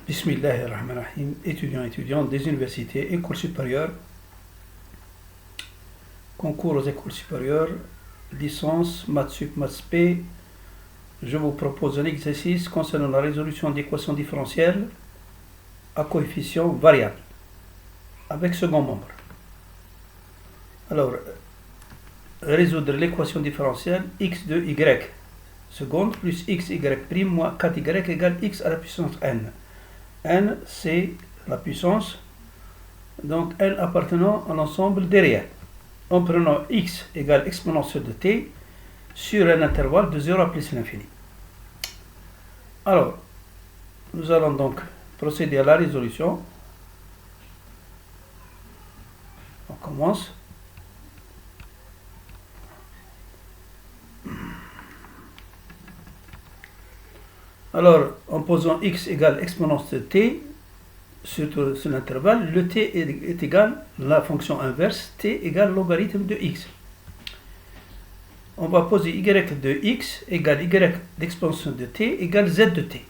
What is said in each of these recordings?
Bismillahirrahmanirrahim, étudiants des universités, écoles supérieures, concours aux écoles supérieures, licence, maths sup, maths spé. Je vous propose un exercice concernant la résolution d'équations différentielles à coefficient variable avec second membre. Alors, résoudre l'équation différentielle x de y seconde plus xy prime moins 4y égale x à la puissance n. N, c'est la puissance, donc N appartenant à l'ensemble des réels. En prenant x égale exponentielle de t sur un intervalle de 0 à plus l'infini. Alors, nous allons donc procéder à la résolution. On commence. Alors, en posant x égale exponence de t sur l'intervalle, le t est égal à la fonction inverse, t égale logarithme de x. On va poser y de x égale y d'expansion de t égale z de t.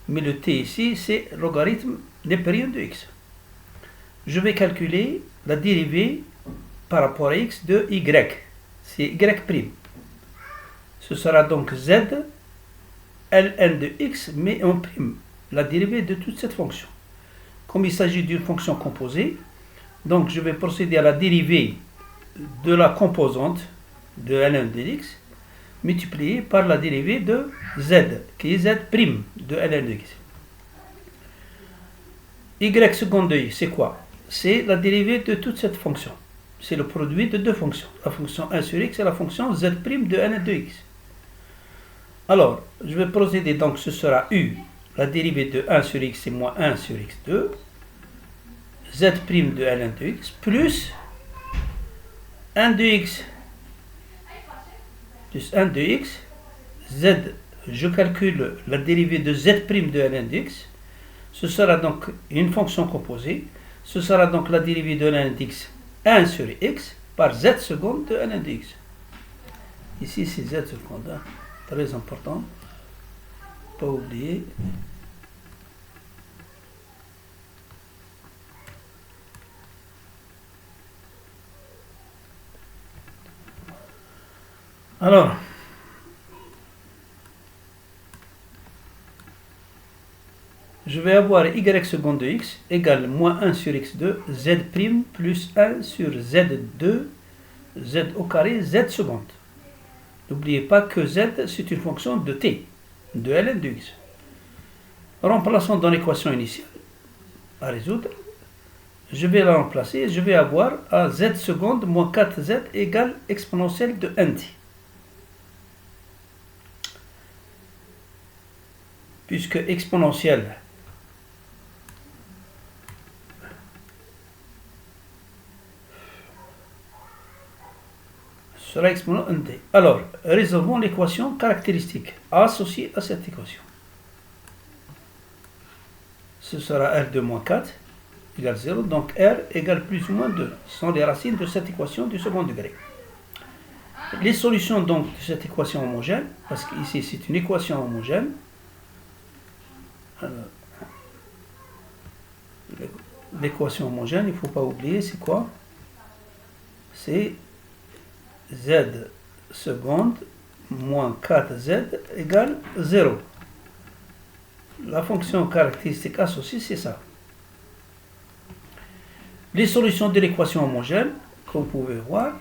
Mais le t ici, c'est logarithme des périodes de x. Je vais calculer la dérivée par rapport à x de y. C'est y'. Ce sera donc z ln de x, mais en prime, la dérivée de toute cette fonction. Comme il s'agit d'une fonction composée, donc je vais procéder à la dérivée de la composante de ln de x, multipliée par la dérivée de z, qui est z' de ln de x. Y seconde de x, c'est quoi? C'est la dérivée de toute cette fonction. C'est le produit de deux fonctions, la fonction 1 sur x et la fonction z' de ln de x. Alors, je vais procéder, donc ce sera u, la dérivée de 1 sur x, c'est moins 1 sur x2, z' de ln de x, plus 1 de x, plus 1 de x, z, je calcule la dérivée de z' de ln de x, ce sera donc une fonction composée, ce sera donc la dérivée de ln de x 1 sur x par z seconde de ln de x. Ici, c'est z seconde, hein. Très important, pas oublier. Alors, je vais avoir y seconde de x égale moins 1 sur x2, z' plus 1 sur z2, z au carré, z seconde. N'oubliez pas que z, c'est une fonction de t, de ln de x. Remplaçons dans l'équation initiale à résoudre. Je vais la remplacer, je vais avoir à z seconde moins 4z égale exponentielle de 1t. Puisque exponentielle sera exponentielle 1t. Alors, résolvons l'équation caractéristique associée à cette équation. Ce sera R2 moins 4 égale 0, donc R égale plus ou moins 2. Ce sont les racines de cette équation du second degré. Les solutions donc de cette équation homogène, parce qu'ici c'est une équation homogène, l'équation homogène, il ne faut pas oublier, c'est quoi? C'est z seconde moins 4z égale 0. La fonction caractéristique associée, c'est ça. Les solutions de l'équation homogène, comme vous pouvez voir,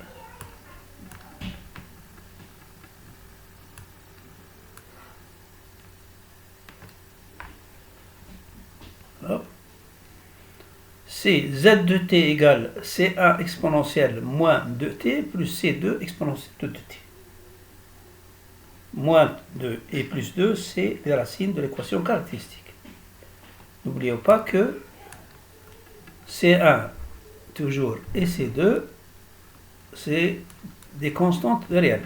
c'est z de t égale c1 exponentielle moins 2t plus c2 exponentielle de 2t. Moins 2 et plus 2, c'est les racines de l'équation caractéristique. N'oubliez pas que C1 toujours et C2, c'est des constantes réelles.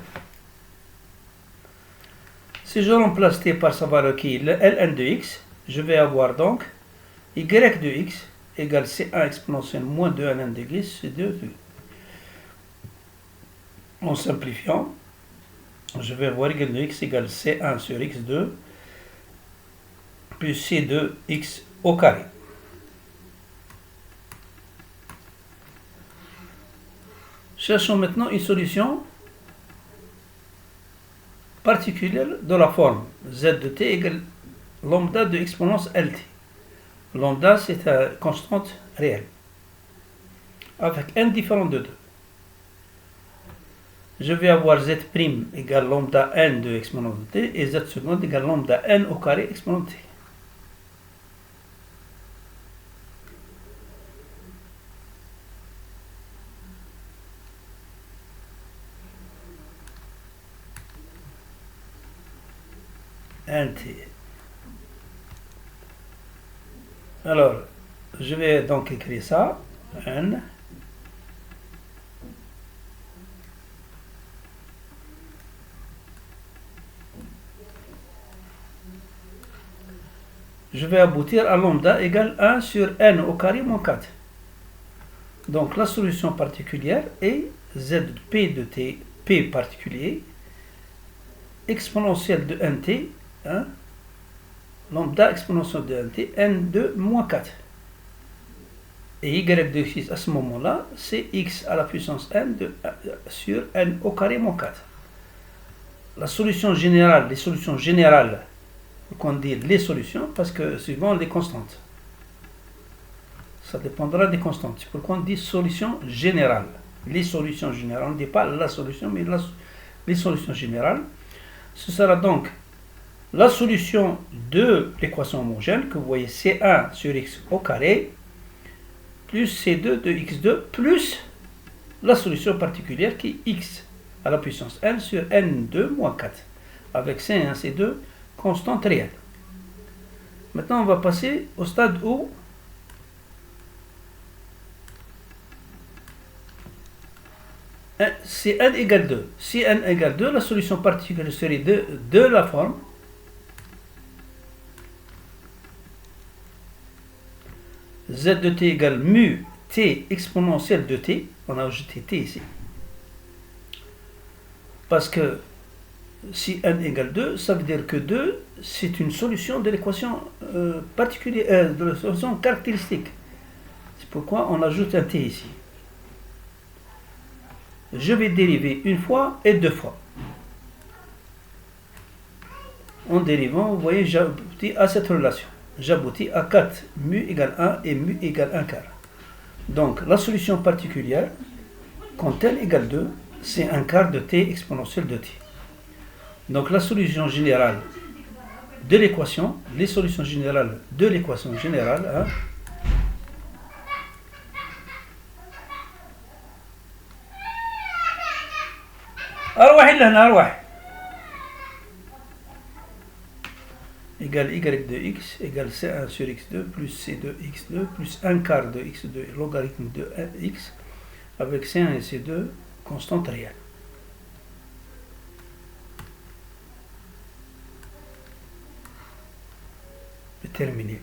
Si je remplace t par sa valeur qui est ln de x, je vais avoir donc y de x égale c1 exponentielle moins 2 ln de x, c'est 2. En simplifiant, je vais avoir y de x égale c1 sur x2 plus C2x au carré. Cherchons maintenant une solution particulière de la forme z de t égale lambda de exponence lt. Lambda, c'est une constante réelle, avec n différent de 2. Je vais avoir z' égale lambda n de exponence de t et z seconde égale lambda n au carré exponent t. nt. Alors, je vais donc écrire ça, n. Je vais aboutir à lambda égale 1 sur n au carré moins 4. Donc la solution particulière est zp de t, p particulier, exponentielle de nt, 1, lambda exponentielle de nt, n2 moins 4. Et y de x à ce moment-là, c'est x à la puissance n sur n au carré moins 4. La solution générale, les solutions générales, qu'on dit les solutions, parce que suivant les constantes. Ça dépendra des constantes. C'est pourquoi on dit solution générale. Les solutions générales, on ne dit pas la solution, mais les solutions générales. Ce sera donc la solution de l'équation homogène, que vous voyez C1 sur x au carré, plus C2 de x2, plus la solution particulière qui est x à la puissance n sur n2 moins 4, avec C1 et C2 constantes réelles. Maintenant, on va passer au stade où si n égale 2. Si n égale 2, la solution particulière serait de la forme z de t égale mu t exponentielle de t. On a ajouté t ici. Parce que si n égale 2, ça veut dire que 2, c'est une solution de l'équation particulière, de la solution caractéristique. C'est pourquoi on ajoute un t ici. Je vais dériver une fois et deux fois. En dérivant, vous voyez, j'aboutis à cette relation. J'aboutis à 4 mu égale 1 et mu égale 1 quart. Donc, la solution particulière, quand n égale 2, c'est 1 quart de t exponentielle de t. Donc, la solution générale de l'équation, les solutions générales de l'équation générale, hein, égale y de x égale c1 sur x2 plus c2 x2 plus 1 quart de x2 logarithme de x avec c1 et c2 constantes réelles. Terminé.